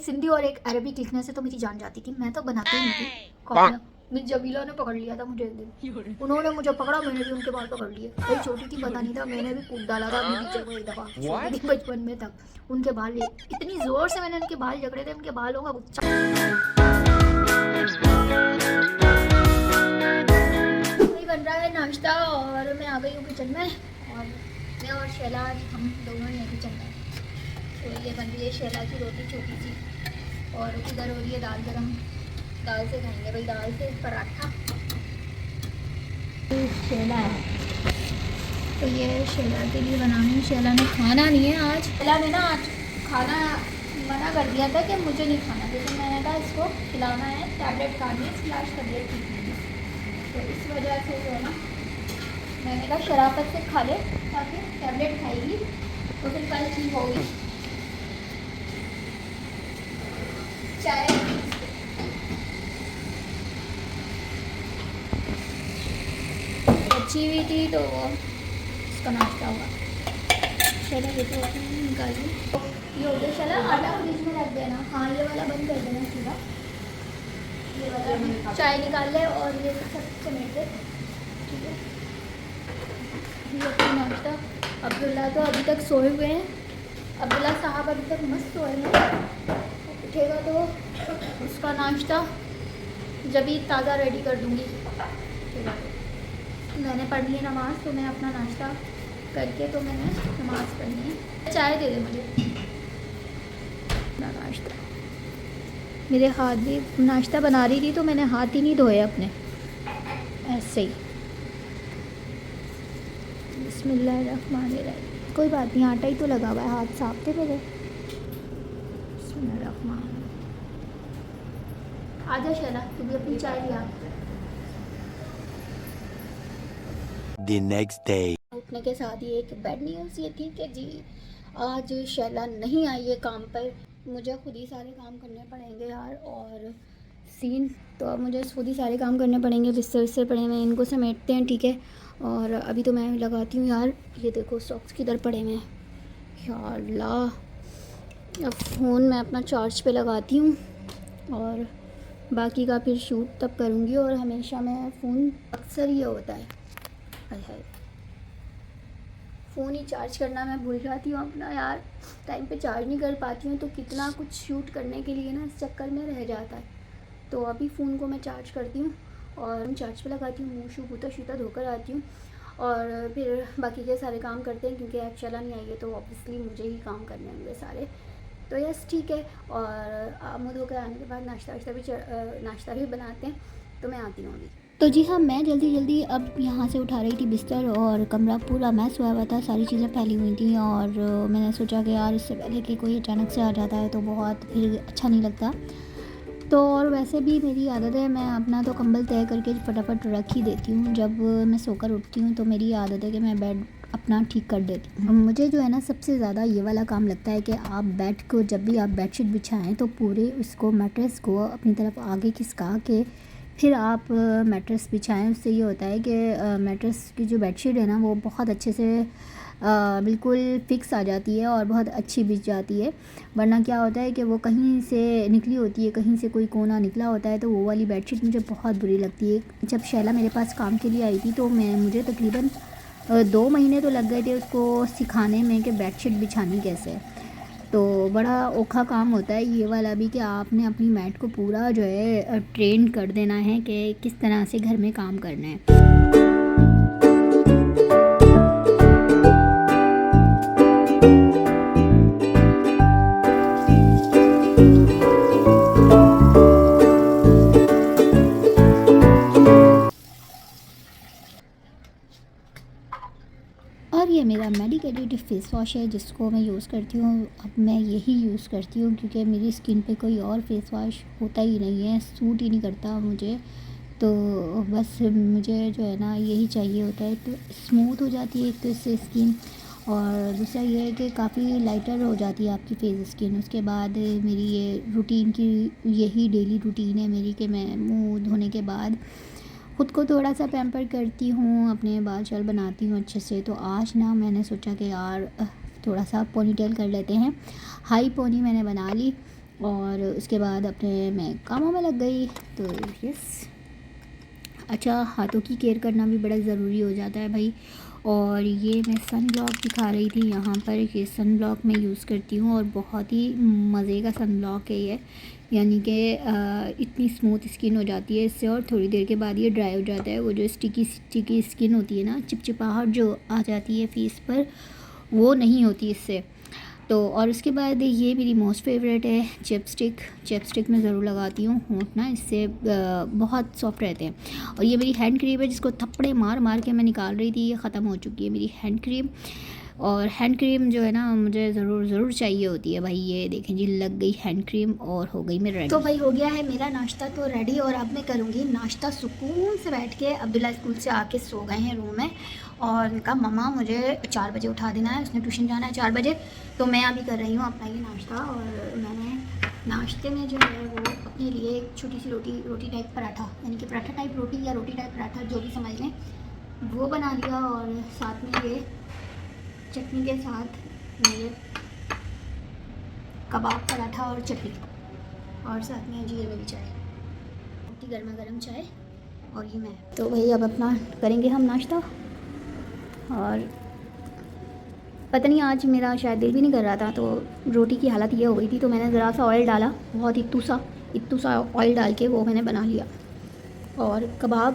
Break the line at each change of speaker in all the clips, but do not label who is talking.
सिंधी और एक अरबिक लिखने से तो मेरी जान जाती थी, मैं तो बनाती ही नहीं थी कॉपियाँ। मेरी जमीला ने पकड़ लिया था मुझे एक दिन, उन्होंने मुझे पकड़ा, मैंने भी उनके बाल पकड़ लिए। भाई छोटी थी पता नहीं था, मैंने भी कूद डाला था अपनी टीचर को एक दफ़ा, छोटी थी बचपन में तब। उनके बाल इतनी ज़ोर से मैंने उनके बाल जकड़े थे, उनके बालों का गुच्छा। बन रहा है नाश्ता और मैं आ गई हूँ किचन में, और मैं और शैला हम दोनों ही किचन में। तो ये बन रही है शैला की रोटी छोटी सी, और इधर हो रही है दाल गरम। दाल से खाएंगे भाई, दाल से पराठा। शैला है तो ये शैला के लिए बनानी। शैला ने खाना नहीं है आज, शैला ने ना आज खाना मना कर दिया था कि मुझे नहीं खाना, क्योंकि मैंने कहा इसको खिलाना है, टैबलेट खानी है, इसकी आज तबीयत ठीक नहीं है। तो इस वजह से जो है ना, मैंने कहा शराफत से खा ले, ताकि टैबलेट खाएगी तो फिर कल ठीक होगी। चाय अच्छी हुई थी तो इसका नाश्ता हुआ। चलो ये तो निकालिए, ये हो गया। चला आटा फ्रिज में रख देना। हाँ ये वाला बंद कर देना सीधा, ये वाला चाय निकाल ले और ये सब समेट दे, ठीक है। ये अपना नाश्ता। अब्दुल्ला तो अभी तक सोए हुए हैं, अब्दुल्ला साहब अभी तक मस्त सोए हैं। उठेगा तो उसका नाश्ता जब ही ताज़ा रेडी कर दूँगी। मैंने पढ़ ली नमाज़, तो मैं अपना नाश्ता करके तो मैंने नमाज़ पढ़नी है। चाय दे दे मुझे। नाश्ता मेरे हाथ भी, नाश्ता बना रही थी तो मैंने हाथ ही नहीं धोए अपने, ऐसे ही। बिस्मिल्लाहिर्रहमानिर्रहीम। कोई बात नहीं, आटा ही तो लगा हुआ है, हाथ साफ थे मेरे। बिस्मिल्लाहिर्रहमान। आजा शैला, तू भी अपनी चाय लिया।
The next day.
उठने के साथ ही एक बैड न्यूज़ ये थी कि जी आज शैला नहीं आई है काम पर। मुझे खुद ही सारे काम करने पड़ेंगे यार, और सीन तो अब मुझे खुद ही सारे काम करने पड़ेंगे। बिस्तर विस्तर पड़े हुए हैं, इनको समेटते हैं, ठीक है। और अभी तो मैं लगाती हूँ यार, ये देखो सॉक्स किधर पड़े हुए हैं, या अल्लाह। अब फ़ोन मैं अपना चार्ज पे लगाती हूँ, और बाकी का फिर शूट तब करूँगी। और हमेशा मैं फ़ोन, अक्सर ये होता है, हाय फ़ोन ही चार्ज करना मैं भूल जाती हूँ अपना यार, टाइम पे चार्ज नहीं कर पाती हूँ, तो कितना कुछ शूट करने के लिए ना इस चक्कर में रह जाता है। तो अभी फ़ोन को मैं चार्ज करती हूँ और चार्ज पे लगाती हूँ, मुँह शू बूता शूता धोकर आती हूँ, और फिर बाकी के सारे काम करते हैं। क्योंकि एक्चुअली नहीं आई है तो ऑब्वियसली मुझे ही काम करने होंगे सारे। तो यस ठीक है। और मुँह धोकर आने के बाद नाश्ता भी बनाते हैं, तो मैं आती हूँ अभी। तो जी हाँ, मैं जल्दी अब यहाँ से उठा रही थी बिस्तर, और कमरा पूरा मैस हुआ हुआ था, सारी चीज़ें फैली हुई थी। और मैंने सोचा कि यार इससे पहले कि कोई अचानक से आ जाता है तो बहुत फिर अच्छा नहीं लगता। तो और वैसे भी मेरी आदत है, मैं अपना तो कंबल तय करके फटाफट रख ही देती हूँ। जब मैं सोकर उठती हूँ तो मेरी आदत है कि मैं बेड अपना ठीक कर देती हूँ। मुझे जो है ना सबसे ज़्यादा ये वाला काम लगता है कि आप बेड को, जब भी आप बेडशीट बिछाएँ तो पूरे उसको, मैट्रेस को अपनी तरफ आगे खिसका के फिर आप मैट्रेस बिछाएं। उससे ये होता है कि मैट्रेस की जो बेडशीट है ना वो बहुत अच्छे से बिल्कुल फिक्स आ जाती है और बहुत अच्छी बिछ जाती है। वरना क्या होता है कि वो कहीं से निकली होती है, कहीं से कोई कोना निकला होता है, तो वो वाली बेडशीट मुझे बहुत बुरी लगती है। जब शैला मेरे पास काम के लिए आई थी तो मुझे तकरीबन 2 महीने तो लग गए थे उसको सिखाने में कि बेडशीट बिछानी कैसे है। तो बड़ा औखा काम होता है ये वाला भी, कि आपने अपनी मैट को पूरा जो है ट्रेन कर देना है कि किस तरह से घर में काम करना है। और ये मेरा मेडिकेटेड फेस वॉश है जिसको मैं यूज़ करती हूँ। अब मैं यही यूज़ करती हूँ क्योंकि मेरी स्किन पे कोई और फेस वॉश होता ही नहीं है, सूट ही नहीं करता मुझे। तो बस मुझे जो है ना यही चाहिए होता है, तो स्मूथ हो जाती है एक तो इससे स्किन, और दूसरा ये है कि काफ़ी लाइटर हो जाती है आपकी फेस स्किन। उसके बाद मेरी ये रूटीन की, यही डेली रूटीन है मेरी कि मैं मुँह धोने के बाद ख़ुद को थोड़ा सा पैम्पर करती हूँ, अपने बाल शाल बनाती हूँ अच्छे से। तो आज ना मैंने सोचा कि यार थोड़ा सा पोनीटेल कर लेते हैं। हाई पोनी मैंने बना ली, और उसके बाद अपने मैं कामों में लग गई। तो यस, अच्छा हाथों की केयर करना भी बड़ा ज़रूरी हो जाता है भाई। और ये मैं सन ब्लॉक दिखा रही थी यहाँ पर, ये सन ब्लॉक मैं यूज़ करती हूँ और बहुत ही मज़े का सन ब्लॉक है ये। यानी कि इतनी स्मूथ स्किन हो जाती है इससे, और थोड़ी देर के बाद ये ड्राई हो जाता है। वो जो स्टिकी स्किन होती है ना, चिपचिपाहट जो आ जाती है फेस पर, वो नहीं होती इससे। तो और उसके बाद ये मेरी मोस्ट फेवरेट है चैपस्टिक मैं ज़रूर लगाती हूँ। होंठ ना इससे बहुत सॉफ्ट रहते हैं। और ये मेरी हैंड क्रीम है जिसको थप्पड़े मार मार के मैं निकाल रही थी, ये ख़त्म हो चुकी है मेरी हैंड क्रीम। और हैंड क्रीम जो है ना मुझे ज़रूर चाहिए होती है भाई। ये देखें जी, लग गई हैंड क्रीम और हो गई मेरा रेडी। तो भाई हो गया है मेरा नाश्ता तो रेडी, और अब मैं करूँगी नाश्ता सुकून से बैठ के। अब्दुल्ला स्कूल से आके सो गए हैं रूम में, और उनका मम्मा मुझे 4 बजे उठा देना है, उसने ट्यूशन जाना है 4 बजे। तो मैं अभी कर रही हूँ अपना ये नाश्ता, और मैंने नाश्ते में जो है वो अपने लिए एक छोटी सी रोटी टाइप पराठा, यानी कि पराठा टाइप रोटी या रोटी टाइप पराठा जो भी समझ लें, वो बना लिया। और साथ में ये चटनी के साथ ये कबाब पराठा और चटनी, और साथ में जीरे वाली चाय, रोटी गर्मा गर्म चाय, और ये मैं। तो भाई अब अपना करेंगे हम नाश्ता। और पता नहीं आज मेरा शायद दिल भी नहीं कर रहा था, तो रोटी की हालत ये हो गई थी, तो मैंने ज़रा सा ऑयल डाला, बहुत इत्तू सा ऑयल डाल के वो मैंने बना लिया। और कबाब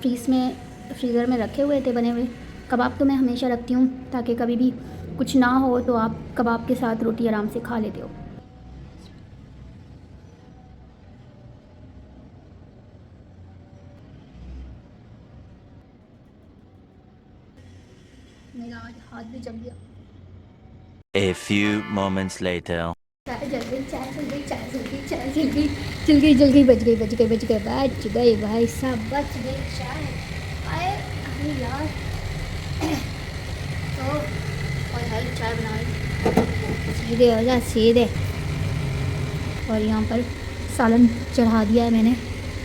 फ्रीज़र में रखे हुए थे बने हुए। कबाब तो मैं हमेशा रखती हूँ ताकि कभी भी कुछ ना हो तो आप कबाब के साथ रोटी आराम से खा लेते हो। मेरा आज हाथ भी जल गया।
A few moments later.
चाय जल गई बच गई भाई साहब, बच गई चाय। आए अरे यार तो और भाई चाय बना रही, सीधे हो जा सीधे। और यहाँ पर सालन चढ़ा दिया है मैंने,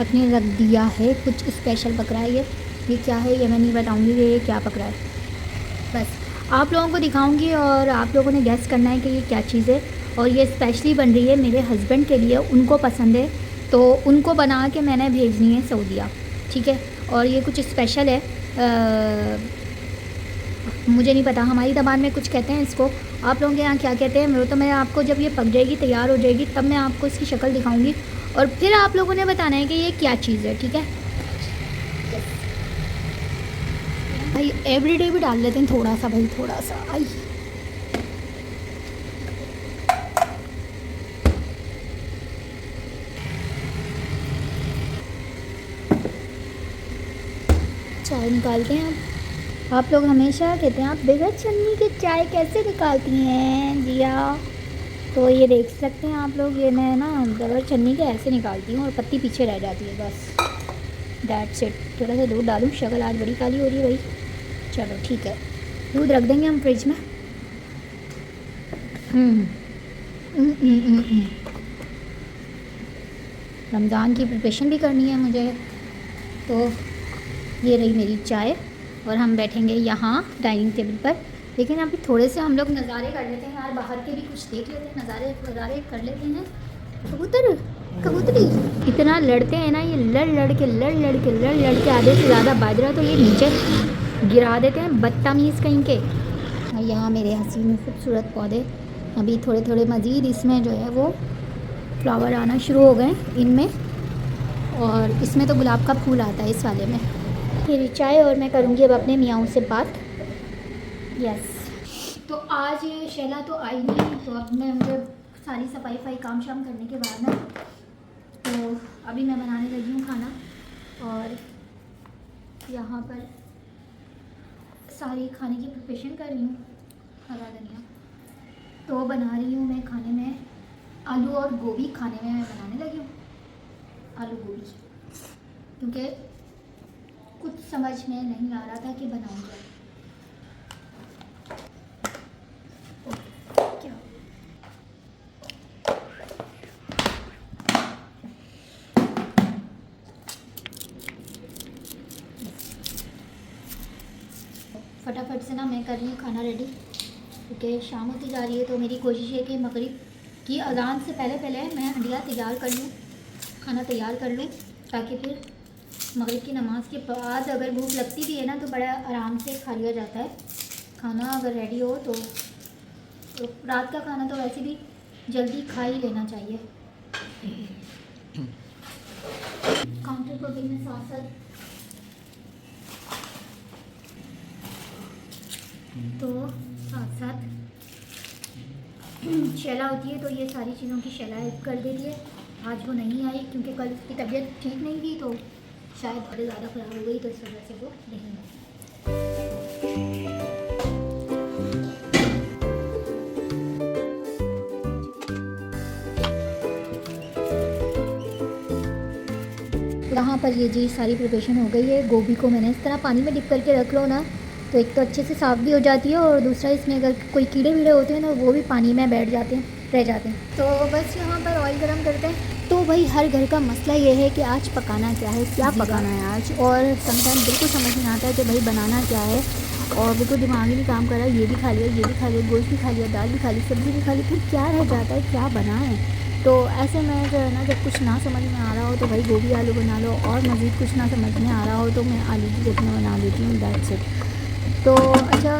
अपने रख दिया है। कुछ स्पेशल पक रहा है ये क्या है ये मैं नहीं बताऊँगी कि ये क्या पक रहा है, बस आप लोगों को दिखाऊंगी और आप लोगों ने गैस करना है कि ये क्या चीज़ है। और ये स्पेशली बन रही है मेरे हस्बैंड के लिए, उनको पसंद है तो उनको बना के मैंने भेजनी है सऊदीया, ठीक है। और ये कुछ स्पेशल है, मुझे नहीं पता, हमारी ज़बान में कुछ कहते हैं इसको, आप लोगों के यहाँ क्या कहते हैं वो तो मैं आपको जब ये पक जाएगी तैयार हो जाएगी तब मैं आपको इसकी शक्ल दिखाऊँगी, और फिर आप लोगों ने बताना है कि ये क्या चीज़ है, ठीक है भाई। एवरीडे भी डाल लेते हैं थोड़ा सा भाई, थोड़ा सा। आई चाय निकालते हैं आप लोग हमेशा कहते हैं आप बगैर चन्नी की चाय कैसे निकालती हैं जिया, तो ये देख सकते हैं आप लोग, ये मैं ना बगैर चन्नी के ऐसे निकालती हूँ और पत्ती पीछे रह जाती है, बस दैट्स इट। थोड़ा सा दूध डालूँ, शक्ल आज बड़ी काली हो रही है भाई। चलो ठीक है, दूध रख देंगे हम फ्रिज में। रमज़ान की प्रिपरेशन भी करनी है मुझे, तो ये रही मेरी चाय, और हम बैठेंगे यहाँ डाइनिंग टेबल पर। लेकिन अभी थोड़े से हम लोग नज़ारे कर लेते हैं यार, बाहर के भी कुछ देख लेते हैं, नज़ारे कर लेते हैं। कबूतरी इतना लड़ते हैं ना ये, लड़ के आधे से ज़्यादा बाजरा तो ये नीचे गिरा देते हैं, बदतमीज़ कहीं के। और यहाँ मेरे हसीन खूबसूरत पौधे, अभी थोड़े मज़ीद इसमें जो है वो फ्लावर आना शुरू हो गए इनमें, और इसमें तो गुलाब का फूल आता है इस वाले में। मेरी चाय, और मैं करूँगी अब अपने मियाँ से बात। यस, तो आज शैला तो आई नहीं, तो अब मैं मुझे सारी सफाई काम शाम करने के बाद ना, तो अभी मैं बनाने लगी हूँ खाना। और यहाँ पर सारी खाने की प्रिपरेशन कर रही हूँ। हरा धनिया तो बना रही हूँ मैं खाने में, आलू और गोभी खाने में मैं बनाने लगी हूँ, आलू गोभी, क्योंकि कुछ समझ में नहीं आ रहा था कि बनाऊँ क्या। फटाफट से ना मैं कर रही हूँ खाना रेडी, क्योंकि शाम होती जा रही है। तो मेरी कोशिश है कि मगरिब कि अज़ान से पहले पहले मैं हंडिया तैयार कर लूँ, खाना तैयार कर लूँ, ताकि फिर मगरिब की नमाज़ के बाद अगर भूख लगती भी है ना तो बड़ा आराम से खा लिया जाता है खाना अगर रेडी हो तो रात का खाना तो वैसे भी जल्दी खा ही लेना चाहिए। काउंटर पर भी मैं साथ साथ तो साथ साथ शैला होती है तो ये सारी चीज़ों की शैला कर देती है। आज वो नहीं आई क्योंकि कल उसकी तबीयत ठीक नहीं थी तो शायद बहुत ज़्यादा ख़राब हो गई तो इस वजह से वो नहीं आई। यहाँ पर ये जी सारी प्रिपरेशन हो गई है। गोभी को मैंने इस तरह पानी में डिप करके रख लो ना तो एक तो अच्छे से साफ़ भी हो जाती है और दूसरा इसमें अगर कोई कीड़े वीड़े होते हैं ना वो भी पानी में बैठ जाते हैं, रह जाते हैं। तो बस यहाँ पर ऑयल गरम करते हैं। तो भाई हर घर का मसला ये है कि आज पकाना क्या है, क्या पकाना है आज, और समटाइम बिल्कुल समझ नहीं आता है कि भाई बनाना क्या है और बिल्कुल दिमाग ही नहीं काम कर रहा है। ये भी खा लिया, ये भी खा लिया, गोश्त भी खा लिया, दाल भी खा ली, सब्ज़ी भी खा ली, फिर क्या रह जाता है, क्या बनाएं। तो ऐसे में जो है ना जब कुछ ना समझ में आ रहा हो तो भाई गोभी आलू बना लो, और मज़ीद कुछ ना समझ में आ रहा हो तो मैं आलू की चटनी बना लेती हूँ, दैट्स इट। तो अच्छा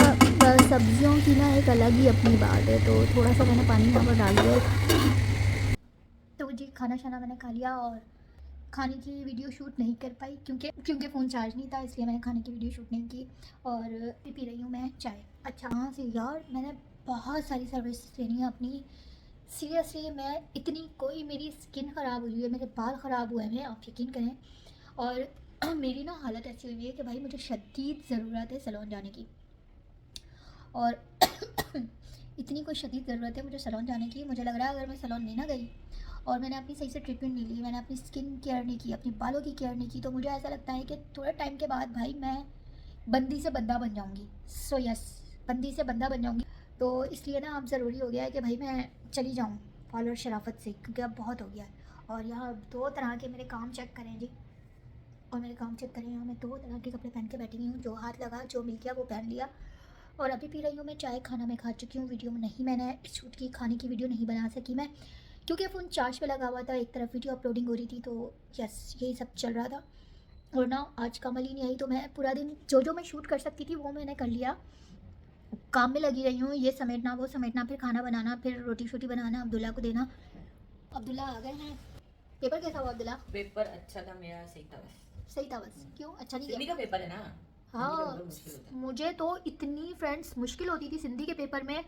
सब्जियों की ना एक अलग ही अपनी बात है। तो थोड़ा सा मैंने पानी यहाँ पर डाल दिया। तो जी खाना शाना मैंने खा लिया और खाने की वीडियो शूट नहीं कर पाई क्योंकि फ़ोन चार्ज नहीं था, इसलिए मैंने खाने की वीडियो शूट नहीं की। और पी रही हूँ मैं चाय। अच्छा हाँ से यार मैंने बहुत सारी सर्विस लेनी है अपनी। सीरियसली मैं इतनी कोई मेरी स्किन ख़राब हुई है, मेरे बाल ख़राब हुए हैं, आप यकीन करें। और मेरी ना हालत ऐसी हुई है कि भाई मुझे शदीद ज़रूरत है सैलून जाने की। और इतनी कोई शदीद ज़रूरत है मुझे सैलून जाने की। मुझे लग रहा है अगर मैं सैलून नहीं ना गई और मैंने अपनी सही से ट्रीटमेंट नहीं ली, मैंने अपनी स्किन केयर नहीं की, अपने बालों की केयर नहीं की, तो मुझे ऐसा लगता है कि थोड़े टाइम के बाद भाई मैं बंदी से बंदा बन जाऊँगी। सो यस, बंदी से बंदा बन जाऊँगी। तो इसलिए ना अब ज़रूरी हो गया है कि भाई मैं चली जाऊँ पार्लर शराफत से, क्योंकि अब बहुत हो गया है। और यहाँ 2 तरह के मेरे काम चेक करें जी, और मेरे काम चेक करें। यहाँ मैं 2 तरह के कपड़े पहन के बैठी हुई हूँ, जो हाथ लगा जो मिल गया वो पहन लिया। और अभी पी रही हूँ मैं चाय। खाना मैं खा चुकी हूँ। वीडियो में नहीं, मैंने शूट की खाने की वीडियो नहीं बना सकी मैं, क्योंकि फ़ोन चार्ज पे लगा हुआ था, एक तरफ वीडियो अपलोडिंग हो रही थी, तो यस यही सब चल रहा था। और ना आज कमल ही नहीं आई तो मैं पूरा दिन जो मैं शूट कर सकती थी वो मैंने कर लिया। काम में लगी रही हूँ, ये समेटना वो समेटना, फिर खाना बनाना, फिर रोटी शोटी बनाना, अब्दुल्ला को देना। अब्दुल्ला आ गए हैं। पेपर कैसा हुआ अब्दुल्ला?
पेपर अच्छा था मेरा, सही था बस।
सही था बस? क्यों अच्छा नहीं
सिंधी
गया?
का पेपर है ना।
हाँ
मुश्किल होता है।
मुझे तो इतनी फ्रेंड्स मुश्किल होती थी सिंधी के पेपर में।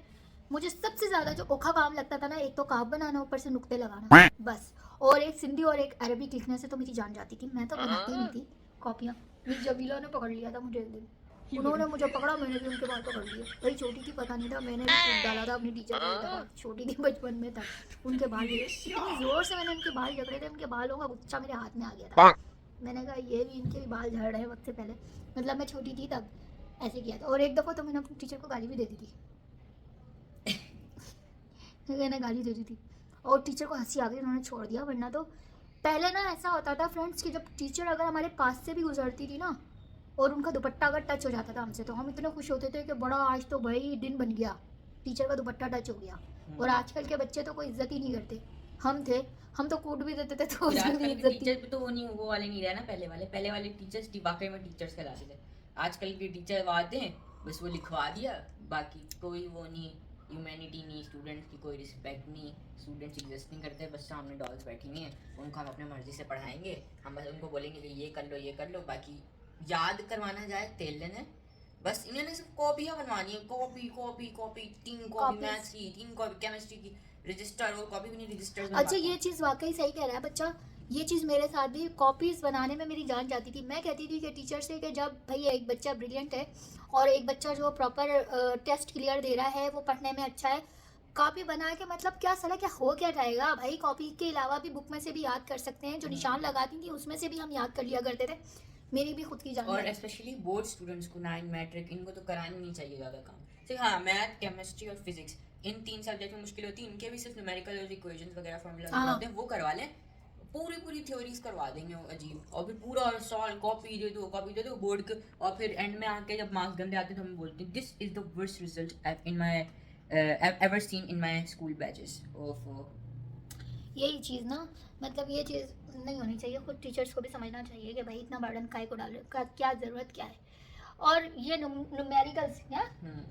मुझे सबसे ज़्यादा जो औखा काम लगता था ना, एक तो काफ बनाना, ऊपर से नुक्ते लगाना, बस। और एक सिंधी और एक अरबिक लिखने से तो मेरी जान जाती थी। मैं तो बनाती ही नहीं थी कॉपियाँ। मेरी जमीला ने पकड़ लिया था मुझे एक दिन, उन्होंने मुझे पकड़ा, मैंने भी उनके बाल पकड़ लिए। वही छोटी थी, पता नहीं था, मैंने भी कूट डाला था अपनी टीचर को एक दफ़ा। छोटी थी, बचपन में था, उनके बाल इतनी ज़ोर से मैंने उनके बाल जकड़े थे, उनके बालों का गुच्छा मेरे हाथ में आ गया था। मैंने कहा ये भी, इनके भी बाल झड़ रहे हैं वक्त से पहले। मतलब मैं छोटी थी तब ऐसे किया था। और एक दफ़ा तो मैंने अपनी टीचर को गाली भी दे दी थी। मैंने गाली दे दी थी और टीचर को हंसी आ गई, उन्होंने छोड़ दिया। वरना तो पहले ना ऐसा होता था फ्रेंड्स कि जब टीचर अगर हमारे पास से भी गुजरती थी ना और उनका दुपट्टा अगर टच हो जाता था हमसे, तो हम इतने खुश होते थे कि बड़ा आज तो भाई दिन बन गया, टीचर का दुपट्टा टच हो गया। और आजकल के बच्चे तो कोई इज्जत ही नहीं करते। हम तो कूट भी देते थे तो
फिर
उसमें भी
आजकल के
इज्जत
टीचर भी तो वो वाले नहीं रहे ना, पहले वाले टीचर्स वाकई में टीचर्स कहलाते थे। आजकल के टीचर वो आते हैं बस वो लिखवा दिया, बाकी कोई वो नहीं, ह्यूमैनिटी नहीं, स्टूडेंट्स की कोई रिस्पेक्ट नहीं, स्टूडेंट्स एग्जिस्ट नहीं करते। बस सामने डॉल्स बैठी हुई हैं, उनको हम अपने मर्जी से पढ़ाएंगे, हम बस उनको बोलेंगे कि ये कर लो, बाकी याद करवाना जाए तेल लेने। बस इन्होंने सिर्फ कॉपियाँ बनवानी है, कॉपी 3 कॉपी मैथ्स की, 3 कॉपी केमिस्ट्री की, रजिस्टर और कॉपी भी नहीं, रजिस्टर।
अच्छा ये चीज़ वाकई सही कह रहा है बच्चा। ये चीज़ मेरे साथ भी, कॉपीज़ बनाने में मेरी जान जाती थी। मैं कहती थी कि टीचर से कि जब भाई एक बच्चा ब्रिलियंट है और एक बच्चा जो प्रॉपर टेस्ट क्लियर दे रहा है, वो पढ़ने में अच्छा है, कॉपी बना के मतलब क्या सला क्या हो क्या जाएगा भाई। कॉपी के अलावा भी बुक में से भी याद कर सकते हैं, जो निशान लगाती थी उसमें से भी हम याद कर लिया करते थे। मेरी भी खुद की जान।
और स्पेशली बोर्ड स्टूडेंट्स को 9 मैट्रिक इनको तो करानी नहीं चाहिए ज़्यादा काम। सिर्फ हाँ मैथ, केमिस्ट्री और फिजिक्स, इन 3 सब्जेक्ट में मुश्किल होती है, इनके भी सिर्फ न्यूमेरिकल और इक्वेशंस वगैरह फॉर्मूला बनाते हैं, वो करवा लें। पूरी थ्योरीज करवा देंगे वो अजीब, और फिर पूरा सॉल्व कॉपी दे दो बोर्ड के। और फिर एंड में आके जब मार्क्स गंदे आते हैं तो हम बोलते हैं this is the worst result in my ever seen in my school batches of
यही चीज़ ना, मतलब ये चीज़ नहीं होनी चाहिए। खुद टीचर्स को भी समझना चाहिए कि भाई इतना बर्डन काहे को डाल रहे हो, क्या ज़रूरत क्या है। और ये न्यूमेरिकल्स क्या,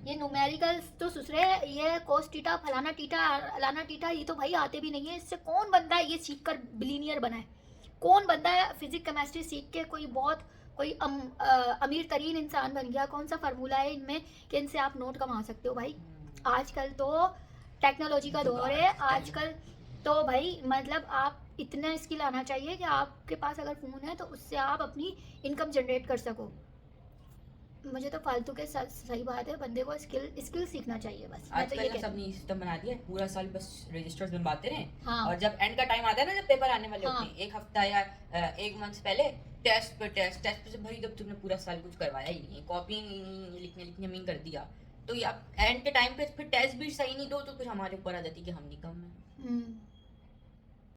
ये न्यूमेरिकल्स तो सुसरे, ये कोस टीटा फलाना टीटा अलाना टीटा, ये तो भाई आते भी नहीं है। इससे कौन बंदा है ये सीख कर बिलीनियर बना है? कौन बंदा है फिजिक्स केमिस्ट्री सीख के कोई अमीर तरीन इंसान बन गया? कौन सा फार्मूला है इनमें कि इनसे आप नोट कमा सकते हो भाई? आजकल तो टेक्नोलॉजी का दौर है आजकल, तो भाई मतलब आप इतना स्किल आना चाहिए कि आपके पास अगर फ़ोन है तो उससे आप अपनी इनकम जनरेट कर सको। मुझे तो फालतू के सही बात है, बंदे को स्किल सीखना चाहिए बस। मैं तो
आजकल
ये
ना
कहती
सबने सिस्टम बना दिया है, पूरा साल बस रजिस्टर्स बनवाते रहे।
हाँ।
और जब एंड का टाइम आता है ना, जब पेपर आने वाले
हाँ।
होते हैं, एक हफ्ता या एक मंथ पहले टेस्ट पे से भाई जब तुमने पूरा साल कुछ करवाया ही नहीं, कॉपी लिखने में कर दिया, तो या एंड के टाइम पे फिर टेस्ट भी सही नहीं दो तो फिर हमारे ऊपर आ जाती कि हम निकम्मे हैं।